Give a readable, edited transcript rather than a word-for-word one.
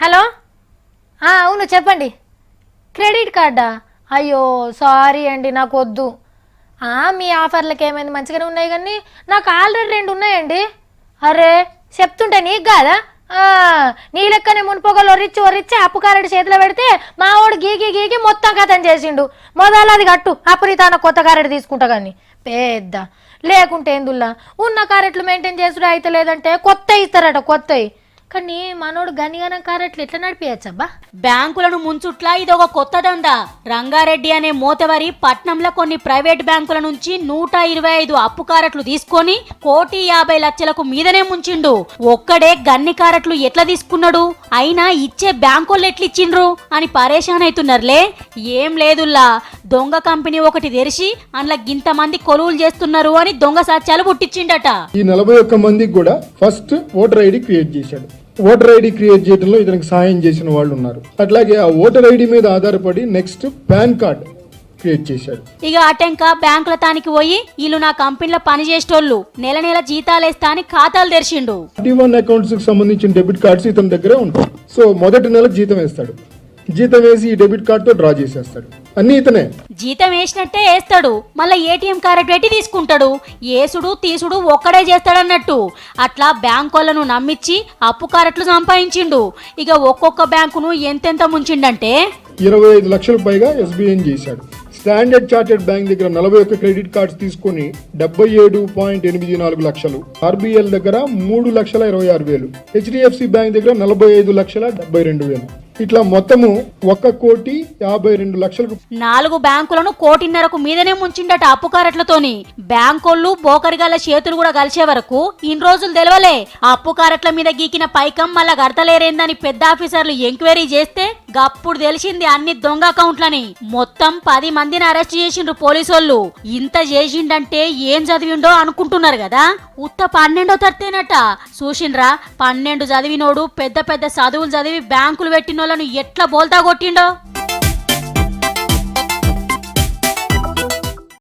Hello అవును చెప్పండి. Credit కార్డా? అయ్యో సారీ అండి, నాకు వద్దు. మీ ఆఫర్లకు ఏమైంది, మంచిగానే ఉన్నాయి కానీ నాకు ఆల్రెడీ 2 ఉన్నాయండి. అరే చెప్తుంటే నీకు కాదా? నీ లెక్కనే మునిపోగలు ఒరిచ్చి అప్పు కారెడ్డి చేతిలో పెడితే మా వాడు గీకి గీకి మొత్తం కథం చేసిండు. మొదలు అది కట్టు, అప్పుడు తాను కొత్త కారెడ్డి తీసుకుంటా కానీ పెద్ద లేకుంటే ఎందుల్లా ఉన్న కారెట్లు మెయింటైన్ చేసుడు అయితే లేదంటే కొత్త ఇస్తారట కొత్తవి. కానీ మనోడు గనిగానం కారెట్లు ఎట్లా నడిపించబ్బా? బ్యాంకులను ముంచుట్లా ఇదొక కొత్త దందా. రంగారెడ్డి అనే మోతవరి పట్నంలో కొన్ని ప్రైవేట్ బ్యాంకుల నుంచి 125 అప్పు కారెట్లు తీసుకొని 1,50,00,000కు మీదనే ముంచిండు. ఒక్కడే గన్ని కారెట్లు ఎట్లా తీసుకున్నాడు, అయినా ఇచ్చే బ్యాంకులు ఎట్లిచ్చిండ్రు అని పరేషాన్ అవుతున్నారులే. ఏం లేదుల్లా, దొంగ కంపెనీ ఒకటి తెరిచి అందులో గింతమంది కొలువులు చేస్తున్నారు అని దొంగ సాక్ష్యాలు పుట్టించిండట. ఈ 41 మందికి కూడా ఫస్ట్ ఓటర్ ఐడి క్రియేట్ చేశాడు. ఓటర్ ఐడి క్రియేట్ చేయడంలో ఇతనికి సాయం చేసిన వాళ్ళు ఉన్నారు. అట్లాగే ఆ ఓటర్ ఐడి మీద ఆధారపడి నెక్స్ట్ పాన్ కార్డ్ క్రియేట్ చేశాడు. ఇక అటెంక బ్యాంకుల తానికి పోయి వీళ్ళు నా కంపెనీలో పనిచేసేటోళ్ళు నెల నెల జీతాలేస్తా అని ఖాతాలు తెరిచిండు. 31 అకౌంట్స్ కి సంబంధించిన డెబిట్ కార్డ్స్ ఇతని దగ్గరే ఉంటాయి. సో మొదటి నెల జీతం వేస్తాడు. జీతం వేసి ఈ డెబిట్ కార్డ్ తో డ్రా చేసేస్తాడు. అన్ని ఇతనే. జీతం వేసినట్టే వేస్తాడు, మళ్ళీ ఏటీఎం కార్డు పెట్టి తీసుకుంటాడు. ఏసుడు తీసుడు ఒక్కడే చేస్తాడన్నట్టు. అట్లా బ్యాంకులను నమ్మించి అప్పు కారెట్లు సంపాదించిండు. ఇక ఒక్కొక్క బ్యాంకును ఎంతెంత ముంచిండంటే 25 లక్షలకు పైగా ఎస్బీఐ చేశాడు. స్టాండర్డ్ చార్టెడ్ బ్యాంక్ దగ్గర 41 క్రెడిట్ కార్డ్స్ తీసుకుని 77.84 లక్షలు, ఆర్బీఎల్ దగ్గర 3,26,000, హెచ్డిఎఫ్సి బ్యాంక్ దగ్గర 45,72,000. ఇట్లా మొత్తము 1,52,00,000 4 బ్యాంకులను 1,50,00,000కు మీదనే ముంచిండట అప్పు కారెట్లతోని. బ్యాంకోళ్ళు బోకరిగాల చేతులు కూడా కలిసే వరకు ఇన్ని రోజులు తెలవలే. అప్పు కారెట్ల మీద గీకిన పైకం మళ్ళా గడతలేరేందని పెద్ద ఆఫీసర్లు ఎంక్వైరీ చేస్తే గప్పుడు తెలిసింది అన్ని దొంగ అకౌంట్లని. మొత్తం 10 మందిని అరెస్ట్ చేసిండ్రు పోలీసోళ్ళు. ఇంత చేసిండంటే ఏం చదివిండో అనుకుంటున్నారు కదా, ఉత్త 12వ తరగతేనట. చూసిండ్రా, 12 చదివినోడు పెద్ద పెద్ద చదువులు చదివి బ్యాంకులు పెట్టినోళ్ళను ఎట్లా బోల్తా కొట్టిండో.